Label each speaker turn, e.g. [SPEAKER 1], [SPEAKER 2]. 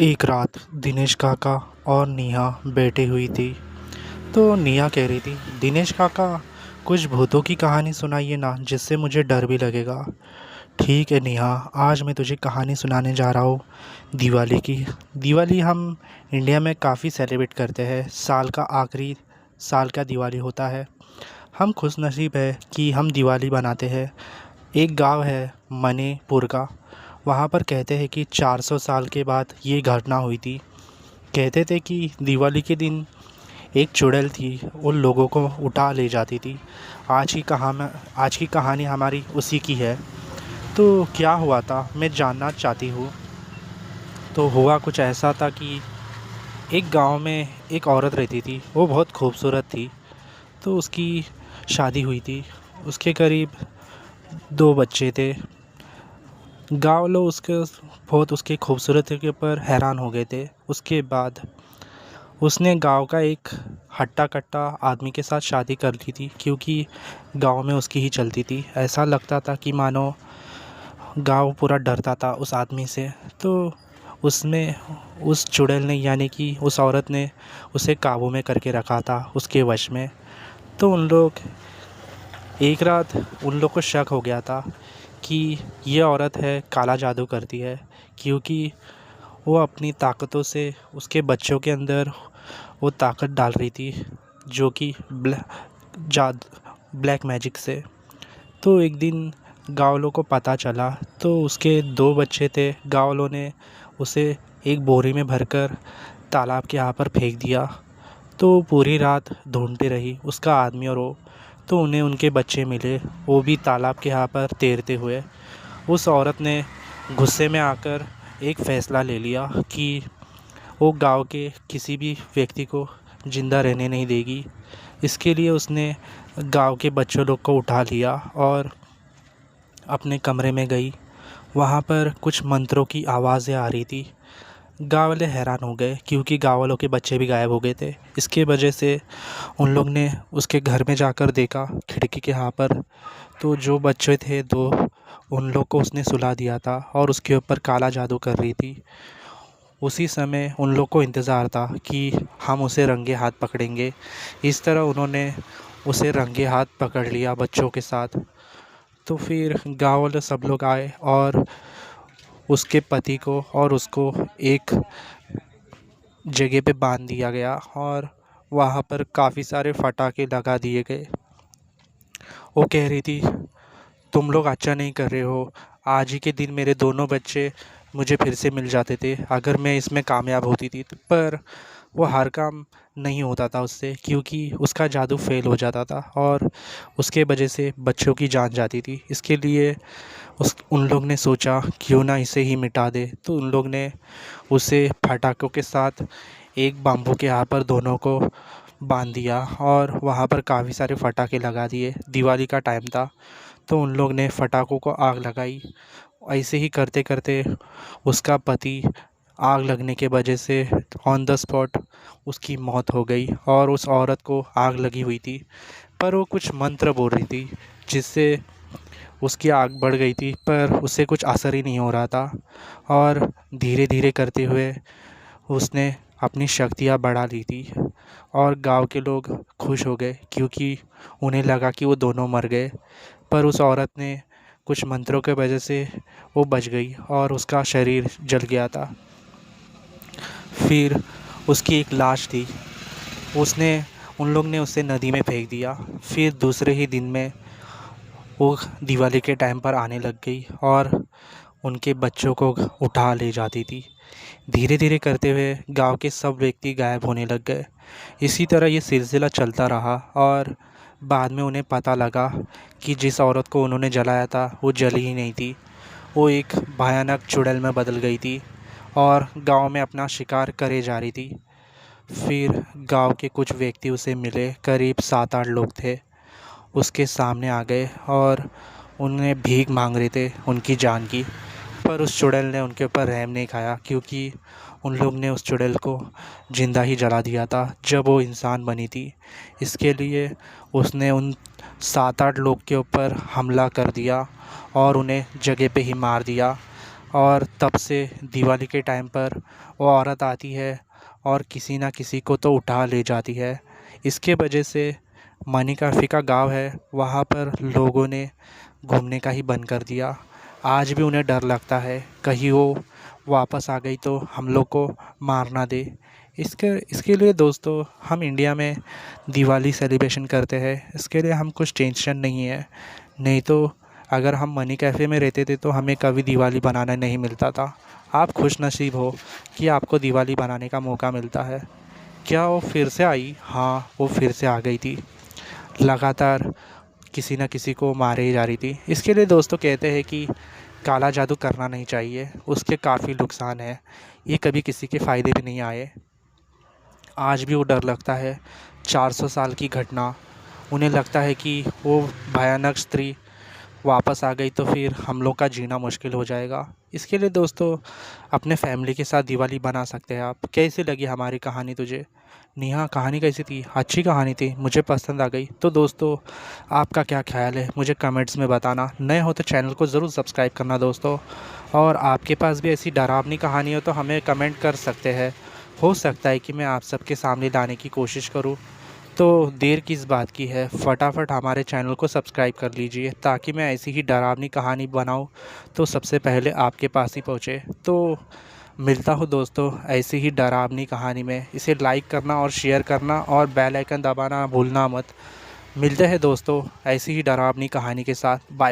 [SPEAKER 1] एक रात दिनेश काका और नेहा बैठी हुई थी। तो नेहा कह रही थी, दिनेश काका कुछ भूतों की कहानी सुनाइए ना, जिससे मुझे डर भी लगेगा। ठीक है नेहा, आज मैं तुझे कहानी सुनाने जा रहा हूँ दिवाली की। दिवाली हम इंडिया में काफ़ी सेलिब्रेट करते हैं। साल का आखिरी साल का दिवाली होता है। हम खुश नसीब है कि हम दिवाली बनाते हैं। एक गांव है मणिपुर का। वहाँ पर कहते हैं कि 400 साल के बाद ये घटना हुई थी। कहते थे कि दिवाली के दिन एक चुड़ैल थी, उन लोगों को उठा ले जाती थी। आज की कहानी हमारी उसी की है। तो क्या हुआ था मैं जानना चाहती हूँ। तो हुआ कुछ ऐसा था कि एक गांव में एक औरत रहती थी। वो बहुत खूबसूरत थी। तो उसकी शादी हुई थी। उसके करीब 2 बच्चे थे। गाँव लोग उसके खूबसूरती के ऊपर हैरान हो गए थे। उसके बाद उसने गांव का एक हट्टा कट्टा आदमी के साथ शादी कर ली थी, क्योंकि गांव में उसकी ही चलती थी। ऐसा लगता था कि मानो गांव पूरा डरता था उस आदमी से। तो उसमें उस चुड़ैल ने, यानी कि उस औरत ने उसे काबू में करके रखा था, उसके वश में। तो एक रात उन लोग को शक हो गया था कि ये औरत है काला जादू करती है, क्योंकि वो अपनी ताकतों से उसके बच्चों के अंदर वो ताकत डाल रही थी, जो कि ब्लैक मैजिक से। तो एक दिन गाँव वालों को पता चला। तो उसके 2 बच्चे थे। गाँव वालों ने उसे एक बोरी में भरकर तालाब के यहाँ पर फेंक दिया। तो पूरी रात ढूंढती रही उसका आदमी और वो। तो उन्हें उनके बच्चे मिले, वो भी तालाब के यहाँ पर तैरते हुए। उस औरत ने गुस्से में आकर एक फ़ैसला ले लिया कि वो गांव के किसी भी व्यक्ति को ज़िंदा रहने नहीं देगी। इसके लिए उसने गांव के बच्चों लोग को उठा लिया और अपने कमरे में गई। वहाँ पर कुछ मंत्रों की आवाज़ें आ रही थी। गाँव वाले हैरान हो गए, क्योंकि गाँव वालों के बच्चे भी गायब हो गए थे। इसके वजह से उन लोग ने उसके घर में जाकर देखा खिड़की के यहाँ पर। तो जो बच्चे थे 2, उन लोग को उसने सुला दिया था और उसके ऊपर काला जादू कर रही थी। उसी समय उन लोग को इंतज़ार था कि हम उसे रंगे हाथ पकड़ेंगे। इस तरह उन्होंने उसे रंगे हाथ पकड़ लिया बच्चों के साथ। तो फिर गाँव वाले सब लोग आए और उसके पति को और उसको एक जगह पे बांध दिया गया और वहाँ पर काफ़ी सारे पटाखे लगा दिए गए। वो कह रही थी, तुम लोग अच्छा नहीं कर रहे हो। आज ही के दिन मेरे दोनों बच्चे मुझे फिर से मिल जाते थे अगर मैं इसमें कामयाब होती थी। पर वो हर काम नहीं होता था उससे, क्योंकि उसका जादू फेल हो जाता था और उसके वजह से बच्चों की जान जाती थी। इसके लिए उन लोग ने सोचा क्यों ना इसे ही मिटा दे। तो उन लोग ने उसे पटाखों के साथ एक बाम्बू के यहाँ पर दोनों को बांध दिया और वहाँ पर काफ़ी सारे पटाखे लगा दिए। दिवाली का टाइम था। तो उन लोग ने पटाखों को आग लगाई। ऐसे ही करते करते उसका पति आग लगने के वजह से ऑन द स्पॉट उसकी मौत हो गई और उस औरत को आग लगी हुई थी। पर वो कुछ मंत्र बोल रही थी, जिससे उसकी आग बढ़ गई थी, पर उससे कुछ असर ही नहीं हो रहा था। और धीरे धीरे करते हुए उसने अपनी शक्तियाँ बढ़ा ली थी और गांव के लोग खुश हो गए, क्योंकि उन्हें लगा कि वो दोनों मर गए। पर उस औरत ने कुछ मंत्रों के वजह से वो बच गई और उसका शरीर जल गया था। फिर उसकी एक लाश थी। उसने उन लोग ने उसे नदी में फेंक दिया। फिर दूसरे ही दिन में वो दिवाली के टाइम पर आने लग गई और उनके बच्चों को उठा ले जाती थी। धीरे धीरे करते हुए गांव के सब व्यक्ति गायब होने लग गए। इसी तरह ये सिलसिला चलता रहा और बाद में उन्हें पता लगा कि जिस औरत को उन्होंने जलाया था वो जली ही नहीं थी। वो एक भयानक चुड़ैल में बदल गई थी और गांव में अपना शिकार करे जा रही थी। फिर गांव के कुछ व्यक्ति उसे मिले, करीब 7-8 लोग थे। उसके सामने आ गए और उन्हें भीख मांग रहे थे उनकी जान की। पर उस चुड़ैल ने उनके ऊपर रहम नहीं खाया, क्योंकि उन लोग ने उस चुड़ैल को ज़िंदा ही जला दिया था जब वो इंसान बनी थी। इसके लिए उसने उन 7-8 लोग के ऊपर हमला कर दिया और उन्हें जगह पे ही मार दिया। और तब से दिवाली के टाइम पर वो औरत आती है और किसी ना किसी को तो उठा ले जाती है। इसके वजह से मनी काफ़ी का गाँव है, वहाँ पर लोगों ने घूमने का ही बंद कर दिया। आज भी उन्हें डर लगता है कहीं वो वापस आ गई तो हम लोग को मार ना दे। इसके लिए दोस्तों हम इंडिया में दिवाली सेलिब्रेशन करते हैं, इसके लिए हम कुछ टेंशन नहीं है। नहीं तो अगर हम मनी कैफ़े में रहते थे तो हमें कभी दिवाली बनाना नहीं मिलता था। आप खुशनसीब हो कि आपको दिवाली बनाने का मौका मिलता है। क्या वो फिर से आई? हाँ, वो फिर से आ गई थी। लगातार किसी न किसी को मारे ही जा रही थी। इसके लिए दोस्तों कहते हैं कि काला जादू करना नहीं चाहिए, उसके काफ़ी नुकसान है। ये कभी किसी के फ़ायदे में नहीं आए। आज भी वो डर लगता है। 400 साल की घटना, उन्हें लगता है कि वो भयानक स्त्री वापस आ गई तो फिर हम लोग का जीना मुश्किल हो जाएगा। इसके लिए दोस्तों अपने फैमिली के साथ दिवाली बना सकते हैं आप। कैसी लगी हमारी कहानी तुझे? नेहा, कहानी कैसी थी? अच्छी कहानी थी, मुझे पसंद आ गई। तो दोस्तों आपका क्या ख़्याल है मुझे कमेंट्स में बताना। नए हो तो चैनल को ज़रूर सब्सक्राइब करना दोस्तों। और आपके पास भी ऐसी डरावनी कहानी हो तो हमें कमेंट कर सकते हैं। हो सकता है कि मैं आप सबके सामने लाने की कोशिश करूँ। तो देर किस बात की है, फटाफट हमारे चैनल को सब्सक्राइब कर लीजिए ताकि मैं ऐसी ही डरावनी कहानी बनाऊं तो सबसे पहले आपके पास ही पहुंचे। तो मिलता हूं दोस्तों ऐसी ही डरावनी कहानी में। इसे लाइक करना और शेयर करना और बेल आइकन दबाना भूलना मत। मिलते हैं दोस्तों ऐसी ही डरावनी कहानी के साथ। बाय।